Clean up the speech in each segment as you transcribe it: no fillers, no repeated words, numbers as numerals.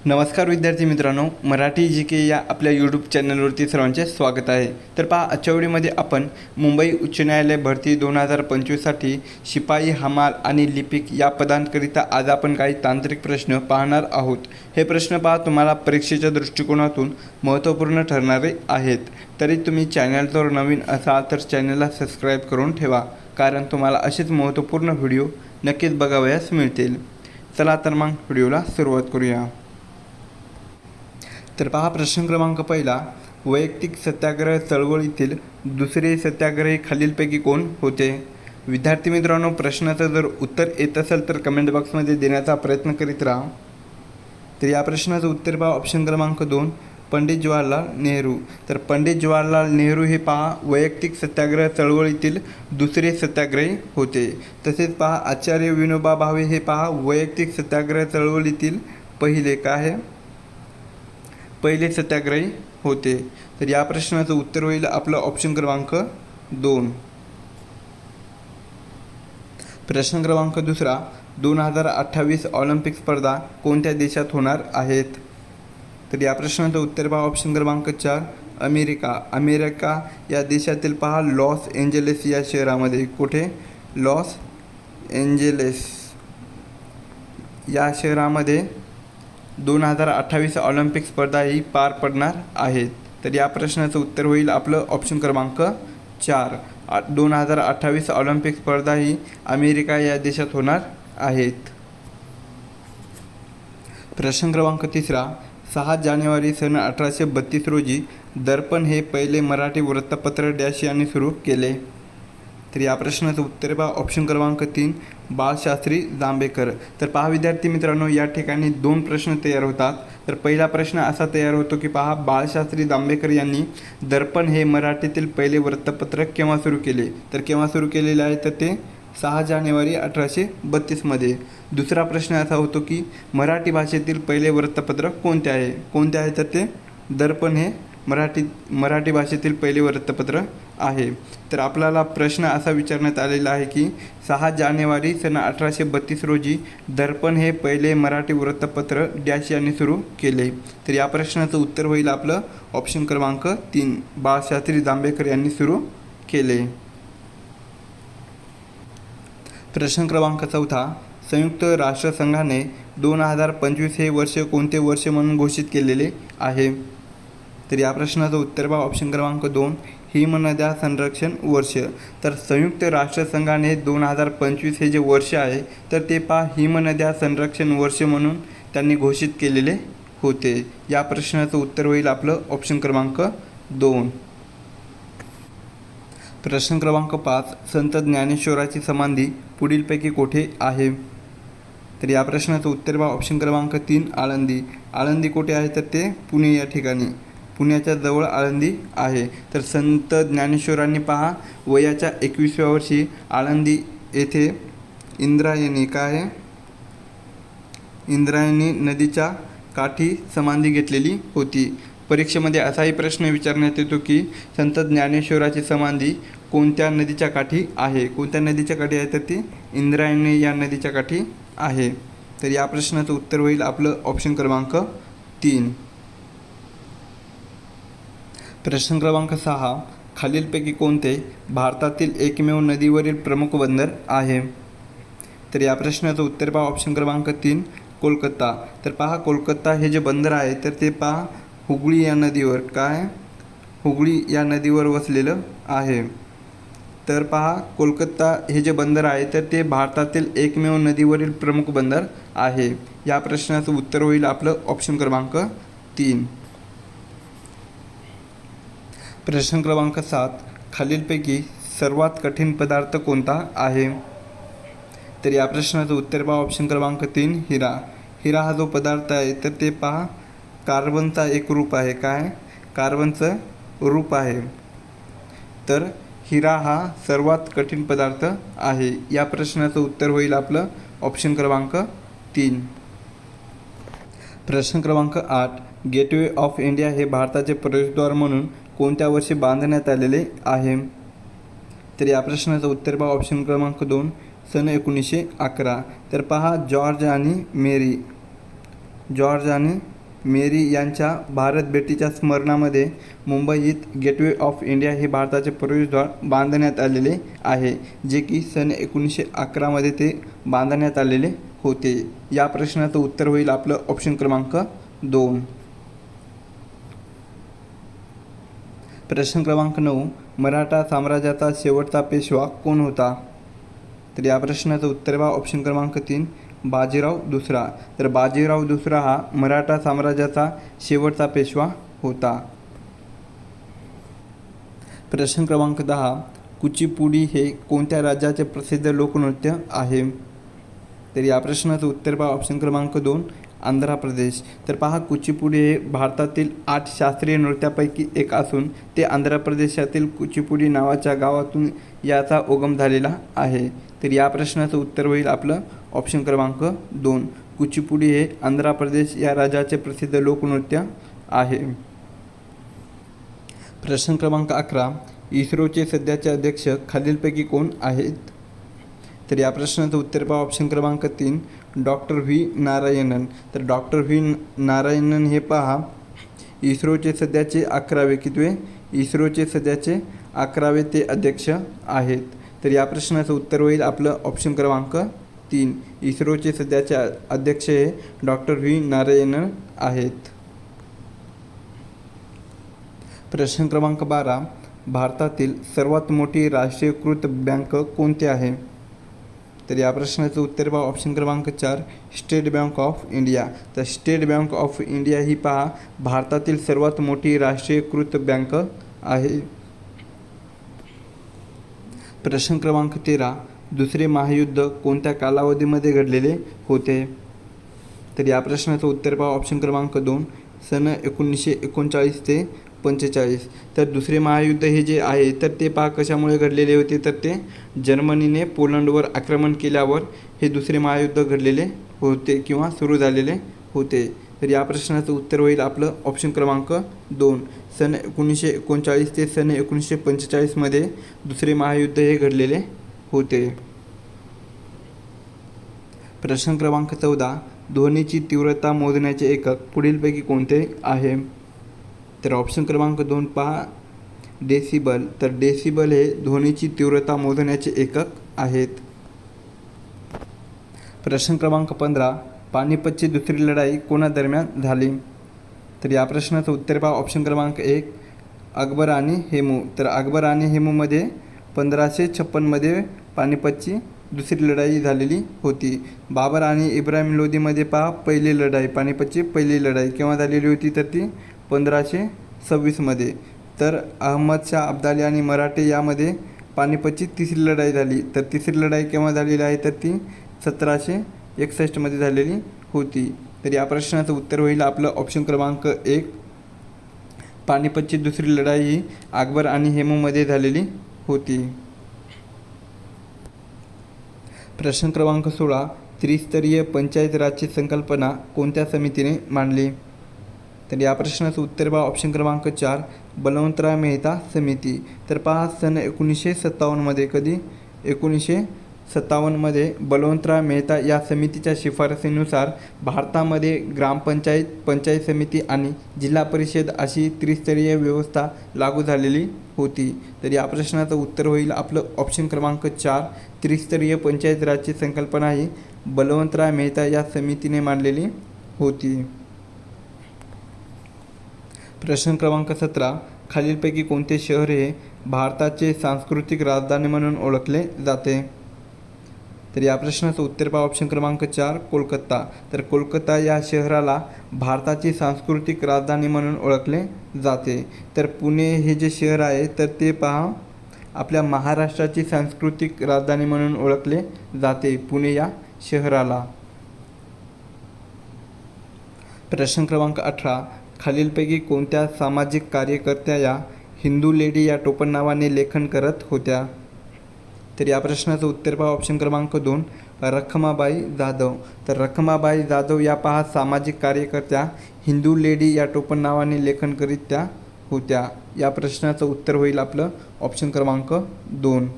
नमस्कार विद्यार्थी मित्रांनो, मराठी जी के या आपल्या यूट्यूब चॅनलवरती सर्वांचे स्वागत आहे. तर पहा, आजच्या व्हिडिओमध्ये आपण मुंबई उच्च न्यायालय भरती 2025साठी शिपाई, हमाल आणि लिपिक या पदांकरिता आज आपण काही तांत्रिक प्रश्न पाहणार आहोत. हे प्रश्न पहा तुम्हाला परीक्षेच्या दृष्टिकोनातून महत्त्वपूर्ण ठरणारे आहेत. तरी तुम्ही चॅनलवर नवीन असाल तर चॅनलला सबस्क्राईब करून ठेवा, कारण तुम्हाला असेच महत्त्वपूर्ण व्हिडिओ नक्कीच बघावयास मिळतील. चला तर मग व्हिडिओला सुरुवात करूया. तर पहा, प्रश्न क्रमांक पहिला, वैयक्तिक सत्याग्रह चळवळीतील दुसरे सत्याग्रही खालीलपैकी कोण होते? विद्यार्थी मित्रांनो, प्रश्नाचं जर उत्तर येत असेल तर कमेंट बॉक्समध्ये देण्याचा प्रयत्न करीत राहा. तर या प्रश्नाचं उत्तर पहा, ऑप्शन क्रमांक 2 पंडित जवाहरलाल नेहरू. तर पंडित जवाहरलाल नेहरू हे पहा वैयक्तिक सत्याग्रह चळवळीतील दुसरे सत्याग्रही होते. तसेच पहा, आचार्य विनोबा भावे हे पहा वैयक्तिक सत्याग्रह चळवळीतील पहिले सत्याग्रही होते. तर या प्रश्नाचं उत्तर होईल आपलं ऑप्शन क्रमांक 2. प्रश्न क्रमांक दुसरा, 2028 ऑलिम्पिक स्पर्धा कोणत्या देशात होणार आहेत? तर या प्रश्नाचं उत्तर पहा, ऑप्शन क्रमांक 4 अमेरिका या देशातील पहा लॉस एंजेलिस या शहरामध्ये. कुठे? लॉस एंजेलिस या शहरामध्ये 2028 ऑलिम्पिक स्पर्धा ही पार पडणार आहेत. तर या प्रश्नाचं उत्तर होईल आपलं ऑप्शन क्रमांक 4. 2028 ऑलिम्पिक स्पर्धा ही अमेरिका या देशात होणार आहेत. प्रश्न क्रमांक तिसरा, 6 जानेवारी सन 1832 रोजी दर्पण हे पहिले मराठी वृत्तपत्र डॅश यांनी सुरू केले. तर या प्रश्नाचं उत्तर पहा, ऑप्शन क्रमांक 3 बाळशास्त्री जांभेकर. तर पहा विद्यार्थी मित्रांनो, या ठिकाणी 2 प्रश्न तयार होतात. तर पहिला प्रश्न असा तयार होतो की पहा, बाळशास्त्री जांभेकर यांनी दर्पण हे मराठीतील पहिले वृत्तपत्र केव्हा सुरू केले? तर केव्हा सुरू केलेले आहे? तर ते 6 जानेवारी 1832मध्ये. दुसरा प्रश्न असा होतो की मराठी भाषेतील पहिले वृत्तपत्र कोणते आहे? तर ते दर्पण हे मराठी भाषेतील पहिले वृत्तपत्र आहे. तर आपल्याला प्रश्न असा विचारण्यात आलेला आहे की 6 जानेवारी सन 1832 रोजी दर्पण हे पहिले मराठी वृत्तपत्र डॅश यांनी सुरू केले. तर या प्रश्नाचं उत्तर होईल आपलं ऑप्शन क्रमांक 3 बाळशास्त्री जांभेकर यांनी सुरू केले. प्रश्न क्रमांक 4, संयुक्त राष्ट्रसंघाने 2025 हे वर्ष कोणते वर्ष म्हणून घोषित केलेले आहे? तर या प्रश्नाचं उत्तर पहा, ऑप्शन क्रमांक 2 हिमनद्या संरक्षण वर्ष. तर संयुक्त राष्ट्रसंघाने 2025 हे जे वर्ष आहे तर ते पहा हिमनद्या संरक्षण वर्ष म्हणून त्यांनी घोषित केलेले होते. या प्रश्नाचं उत्तर होईल आपलं ऑप्शन क्रमांक 2. प्रश्न क्रमांक 5, संत ज्ञानेश्वराची समाधी पुढीलपैकी कोठे आहे? तर या प्रश्नाचं उत्तर पहा, ऑप्शन क्रमांक 3 आळंदी कुठे आहे? तर ते पुणे या ठिकाणी, पुण्याच्या जवळ आळंदी आहे. तर संत ज्ञानेश्वरांनी पहा वयाच्या 21व्या वर्षी आळंदी येथे इंद्रायणी नदीच्या काठी समाधी घेतलेली होती. परीक्षेमध्ये असाही प्रश्न विचारण्यात येतो की संत ज्ञानेश्वराची समाधी कोणत्या नदीच्या काठी आहे? कोणत्या नदीच्या काठी आहे? तर ती इंद्रायणी या नदीच्या काठी आहे. तर या प्रश्नाचं उत्तर होईल आपलं ऑप्शन क्रमांक 3. प्रश्न क्रमांक 6, खालीलपैकी कोणते भारतातील एकमेव नदीवरील प्रमुख बंदर आहे? तर या प्रश्नाचं उत्तर पहा, ऑप्शन क्रमांक 3 कोलकाता. तर पहा कोलकाता हे जे बंदर आहे तर ते पहा हुगळी या नदीवर वसलेलं आहे. तर पहा कोलकाता हे जे बंदर आहे तर ते भारतातील एकमेव नदीवरील प्रमुख बंदर आहे. या प्रश्नाचं उत्तर होईल आपलं ऑप्शन क्रमांक 3. प्रश्न क्रमांक 7, खालीलपैकी सर्वात कठीण पदार्थ कोणता आहे? तर या प्रश्नाचं उत्तर पहा, ऑप्शन क्रमांक 3 हिरा हा जो पदार्थ आहे तर ते पहा कार्बनचा एक रूप आहे. कार्बनचं रूप आहे. तर हिरा हा सर्वात कठीण पदार्थ आहे. या प्रश्नाचं उत्तर होईल आपलं ऑप्शन क्रमांक 3. प्रश्न क्रमांक 8, गेटवे ऑफ इंडिया हे भारताचे प्रवेशद्वार म्हणून कोणत्या वर्षी बांधण्यात आलेले आहे? तर या प्रश्नाचं उत्तर पहा, ऑप्शन क्रमांक 2 सन 1911. तर पहा जॉर्ज आणि मेरी जॉर्ज आणि मेरी यांच्या भारत भेटीच्या स्मरणामध्ये मुंबईत गेटवे ऑफ इंडिया हे भारताचे प्रवेशद्वार बांधण्यात आलेले आहे, जे की सन 1911 ते बांधण्यात आलेले होते. या प्रश्नाचं उत्तर होईल आपलं ऑप्शन क्रमांक 2. प्रश्न क्रमांक 9. मराठा साम्राज्याचा शेवटचा पेशवा कोण होता? तर या प्रश्नाचं उत्तर बा ऑप्शन क्रमांक 3 बाजीराव दुसरा. तर बाजीराव दुसरा हा मराठा साम्राज्याचा शेवटचा पेशवा होता. प्रश्न क्रमांक 10. कुचिपुडी हे कोणत्या राज्याचे प्रसिद्ध लोकनृत्य आहे? तर या प्रश्नाचं उत्तर पहा ऑप्शन क्रमांक 2 आंध्र प्रदेश. तर पहा कुचिपुडी हे भारतातील 8 शास्त्रीय नृत्यापैकी एक असून ते आंध्र प्रदेशातील कुचिपुडी नावाच्या गावातून याचा उगम झालेला आहे. तर या प्रश्नाचं उत्तर होईल आपलं ऑप्शन क्रमांक 2. कुचिपुडी हे आंध्र प्रदेश या राज्याचे प्रसिद्ध लोकनृत्य आहे. प्रश्न क्रमांक 11. इस्रोचे सध्याचे अध्यक्ष खालीलपैकी कोण आहेत? तर या प्रश्नाचं उत्तर पहा ऑप्शन क्रमांक 3 डॉक्टर व्ही नारायणन. तर डॉक्टर व्ही नारायणन हे पहा इस्रोचे सध्याचे 11वे कितवे इस्रोचे सध्याचे 11वे ते अध्यक्ष आहेत. तर या प्रश्नाचं उत्तर होईल आपलं ऑप्शन क्रमांक 3. इस्रोचे सध्याचे अध्यक्ष हे डॉक्टर व्ही नारायणन आहेत. प्रश्न क्रमांक 12. भारतातील सर्वात मोठी राष्ट्रीयकृत बँक कोणती आहे? तर या प्रश्नाचं उत्तर पहा ऑप्शन क्रमांक 4 स्टेट बँक ऑफ इंडिया. तर स्टेट बँक ऑफ इंडिया ही पहा भारतातील सर्वात मोठी राष्ट्रीयकृत बँक आहे. प्रश्न क्रमांक 13. दुसरे महायुद्ध कोणत्या कालावधीमध्ये घडलेले होते? तर या प्रश्नाचं उत्तर पहा ऑप्शन क्रमांक 2 सन 1939 ते 45. तर दुसरे महायुद्ध हे जे आहे तर ते पहा कशामुळे घडलेले होते? तर ते जर्मनीने पोलंडवर आक्रमण केल्यावर हे दुसरे महायुद्ध घडलेले होते किंवा सुरू झालेले होते. तर या प्रश्नाचं उत्तर होईल आपलं ऑप्शन क्रमांक 2 सन 1939 ते सन 1945 दुसरे महायुद्ध हे घडलेले होते. प्रश्न क्रमांक 14. ध्वनीची तीव्रता मोजण्याचे एकक पुढीलपैकी कोणते आहे? तर ऑप्शन क्रमांक 2 पहा डेसिबल. तर डेसिबल हे ध्वनीची तीव्रता मोजण्याचे एकक आहेत. प्रश्न क्रमांक 15. पानिपतची दुसरी लढाई कोणादरम्यान झाली? तर या प्रश्नाचं उत्तर पहा ऑप्शन क्रमांक 1 अकबर आणि हेमू. तर अकबर आणि हेमूमध्ये 1556 पानिपतची दुसरी लढाई झालेली होती. बाबर आणि इब्राहिम लोधीमध्ये पहा पहिली लढाई पानिपतची पहिली लढाई केव्हा झालेली होती? तर ती 1526. तर अहमदशाह अब्दाली आणि मराठे यामध्ये पानिपतची तिसरी लढाई झाली. तर तिसरी लढाई केव्हा झालेली आहे? तर ती 1761 झालेली होती. तर या प्रश्नाचं उत्तर होईल आपलं ऑप्शन क्रमांक 1 पानिपतची दुसरी लढाई ही अकबर आणि हेमूमध्ये झालेली होती. प्रश्न क्रमांक 16. त्रिस्तरीय पंचायत राजची संकल्पना कोणत्या समितीने मांडली? तर या प्रश्नाचं उत्तर पहा ऑप्शन क्रमांक 4 बलवंतराव मेहता समिती. तर पहा सन 1957 कधी 1957 बलवंतराव मेहता या समितीच्या शिफारसीनुसार भारतामध्ये ग्रामपंचायत, पंचायत समिती आणि जिल्हा परिषद अशी त्रिस्तरीय व्यवस्था लागू झालेली होती. तर या प्रश्नाचं उत्तर होईल आपलं ऑप्शन क्रमांक 4 त्रिस्तरीय पंचायत राजची संकल्पना ही बलवंतराव मेहता या समितीने मांडलेली होती. प्रश्न क्रमांक 17. खालीलपैकी कोणते शहर हे भारताचे सांस्कृतिक राजधानी म्हणून ओळखले जाते? तर या प्रश्नाचं उत्तर पहा ऑप्शन क्रमांक 4 कोलकाता. तर कोलकाता या शहराला भारताची सांस्कृतिक राजधानी म्हणून ओळखले जाते. तर पुणे हे जे शहर आहे तर ते पहा आपल्या महाराष्ट्राची सांस्कृतिक राजधानी म्हणून ओळखले जाते पुणे या शहराला. प्रश्न क्रमांक 18. खालीलपैकी कोणत्या सामाजिक कार्यकर्त्या या हिंदू लेडी या टोपण नावाने लेखन करत होत्या? तर या प्रश्नाचं उत्तर पहा ऑप्शन क्रमांक 2 रखमाबाई जाधव. तर रखमाबाई जाधव या पहा सामाजिक कार्यकर्त्या हिंदू लेडी या टोपण नावाने लेखन करीत त्या होत्या. या प्रश्नाचं उत्तर होईल आपलं ऑप्शन क्रमांक 2.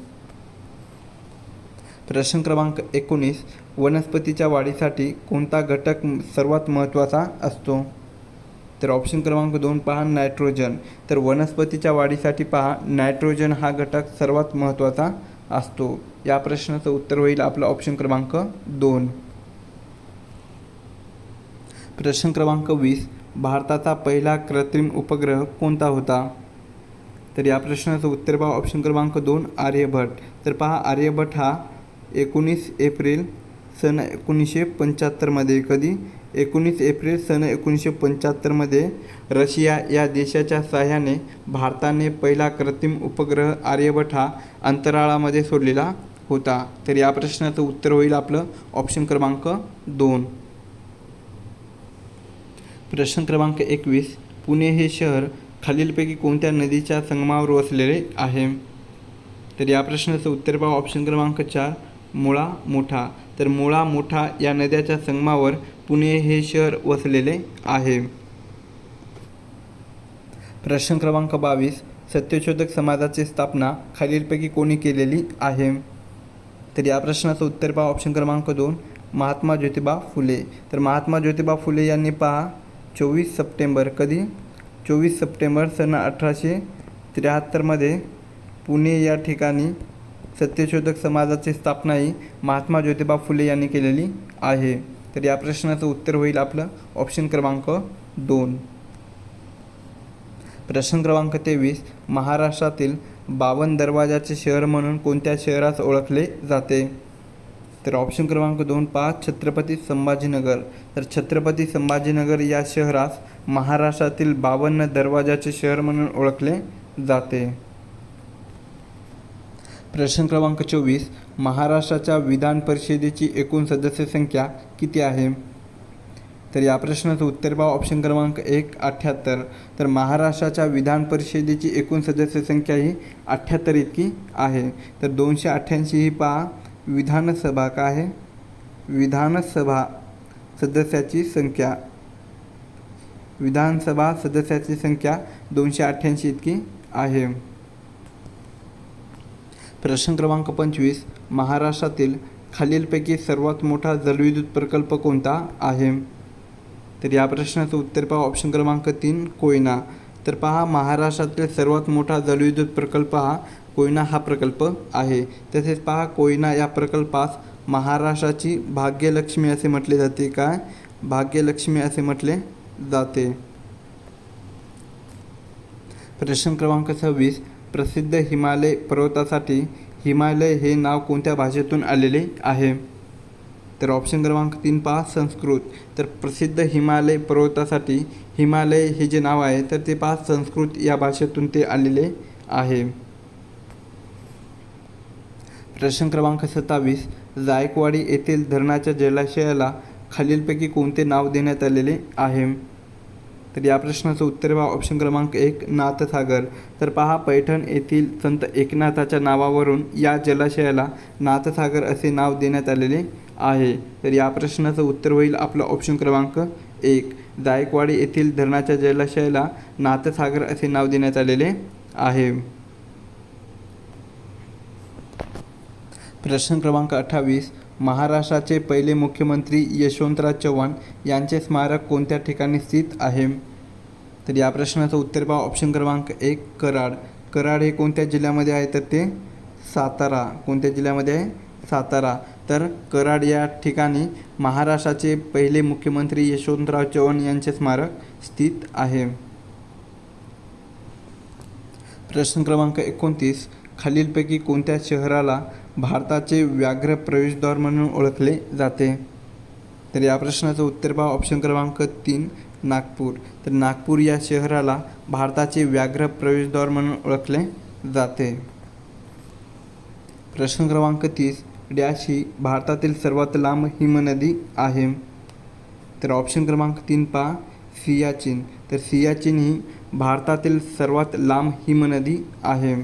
प्रश्न क्रमांक 19. वनस्पतीच्या वाढीसाठी कोणता घटक सर्वात महत्त्वाचा असतो? तर ऑप्शन क्रमांक 2 पहा नायट्रोजन. तर वनस्पतीच्या वाढीसाठी पहा नायट्रोजन हा घटक सर्वात महत्त्वाचा असतो. या प्रश्नाचं उत्तर होईल आपलं ऑप्शन क्रमांक 2. प्रश्न क्रमांक 20 भारताचा पहिला कृत्रिम उपग्रह कोणता होता? तर या प्रश्नाचं उत्तर पहा ऑप्शन क्रमांक 2 आर्यभट्ट. तर पहा आर्यभट्ट हा 19 एप्रिल सन 1975 कधी 19 एप्रिल सन 1975 रशिया या देशाच्या सहाय्याने भारताने पहिला कृत्रिम उपग्रह आर्यभट्ट हा अंतराळामध्ये सोडलेला होता. तर या प्रश्नाचं उत्तर होईल आपलं ऑप्शन क्रमांक 2. प्रश्न क्रमांक 21 पुणे हे शहर खालीलपैकी कोणत्या नदीच्या संगमावर वसलेले आहे? तर या प्रश्नाचं उत्तर पहा ऑप्शन क्रमांक 4 मुळा मुठा. तर मुळा मुठा या नद्याच्या संगमावर पुणे हे शहर वसलेले आहे. प्रश्न क्रमांक 22 सत्यशोधक समाजाची स्थापना खालीलपैकी कोणी केलेली आहे? तर या प्रश्नाचं उत्तर पहा ऑप्शन क्रमांक 2 महात्मा ज्योतिबा फुले. तर महात्मा ज्योतिबा फुले यांनी पहा 24 सप्टेंबर कधी 24 सप्टेंबर सन 1873 पुणे या ठिकाणी सत्यशोधक समाजाची स्थापना ही महात्मा ज्योतिबा फुले यांनी केलेली आहे. तर या प्रश्नाचं उत्तर होईल आपलं ऑप्शन क्रमांक 2. प्रश्न क्रमांक 23 महाराष्ट्रातील 52 दरवाजाचे शहर म्हणून कोणत्या शहरास ओळखले जाते? तर ऑप्शन क्रमांक 2 पहा छत्रपती संभाजीनगर. तर छत्रपती संभाजीनगर या शहरास महाराष्ट्रातील 52 दरवाजाचे शहर म्हणून ओळखले जाते. प्रश्न क्रमांक 24 महाराष्ट्राच्या विधान परिषदेची एकूण सदस्य संख्या किती आहे? तर या प्रश्नाचं उत्तर पहा ऑप्शन क्रमांक 1 78. तर महाराष्ट्राच्या विधान परिषदेची एकूण सदस्य संख्या ही 78 इतकी आहे. तर 288 ही पहा विधानसभा काय आहे विधानसभा सदस्याची संख्या विधानसभा सदस्याची संख्या 288 इतकी आहे. प्रश्न क्रमांक 25 महाराष्ट्रातील खालीलपैकी सर्वात मोठा जलविद्युत प्रकल्प कोणता आहे? तर या प्रश्नाचं उत्तर पहा ऑप्शन क्रमांक 3 कोयना. तर पहा महाराष्ट्रातील सर्वात मोठा जलविद्युत प्रकल्प हा कोयना हा प्रकल्प आहे. तसेच पहा कोयना या प्रकल्पास महाराष्ट्राची भाग्यलक्ष्मी असे म्हटले जाते. काय भाग्यलक्ष्मी असे म्हटले जाते. प्रश्न क्रमांक 26 प्रसिद्ध हिमालय पर्वतासाठी हिमालय हे नाव कोणत्या भाषेतून आलेले आहे? तर ऑप्शन क्रमांक 3 पहा संस्कृत. तर प्रसिद्ध हिमालय पर्वतासाठी हिमालय हे जे नाव आहे तर ते पहा संस्कृत या भाषेतून ते आलेले आहे. प्रश्न क्रमांक 27 जायकवाडी येथील धरणाच्या जलाशयाला खालीलपैकी कोणते नाव देण्यात आलेले आहे? तर या प्रश्नाचं उत्तर पहा ऑप्शन क्रमांक 1 नाथसागर. तर पहा पैठण येथील संत एकनाथाच्या नावावरून या जलाशयाला नाथसागर असे नाव देण्यात आलेले आहे. तर या प्रश्नाचं उत्तर होईल आपलं ऑप्शन क्रमांक 1 जायकवाडी येथील धरणाच्या जलाशयाला नाथसागर असे नाव देण्यात आलेले आहे. प्रश्न क्रमांक 28 महाराष्ट्राचे पहिले मुख्यमंत्री यशवंतराव चव्हाण यांचे स्मारक कोणत्या ठिकाणी स्थित आहे? तर या प्रश्नाचं उत्तर पहा ऑप्शन क्रमांक 1 कराड. कराड हे कोणत्या जिल्ह्यामध्ये आहे? तर ते सातारा. कोणत्या जिल्ह्यामध्ये आहे? सातारा. तर कराड या ठिकाणी महाराष्ट्राचे पहिले मुख्यमंत्री यशवंतराव चव्हाण यांचे स्मारक स्थित आहे. प्रश्न क्रमांक 29 खालीलपैकी कोणत्या शहराला भारताचे व्याघ्र प्रवेशद्वार म्हणून ओळखले जाते? तर या प्रश्नाचं उत्तर पहा ऑप्शन क्रमांक 3 नागपूर. तर नागपूर या शहराला भारताचे व्याघ्र प्रवेशद्वार म्हणून ओळखले जाते. प्रश्न क्रमांक 30 डॅश ही भारतातील सर्वात लांब हिमनदी आहे? तर ऑप्शन क्रमांक 3 पहा सियाचीन. तर सियाचीन ही भारतातील सर्वात लांब हिमनदी आहे.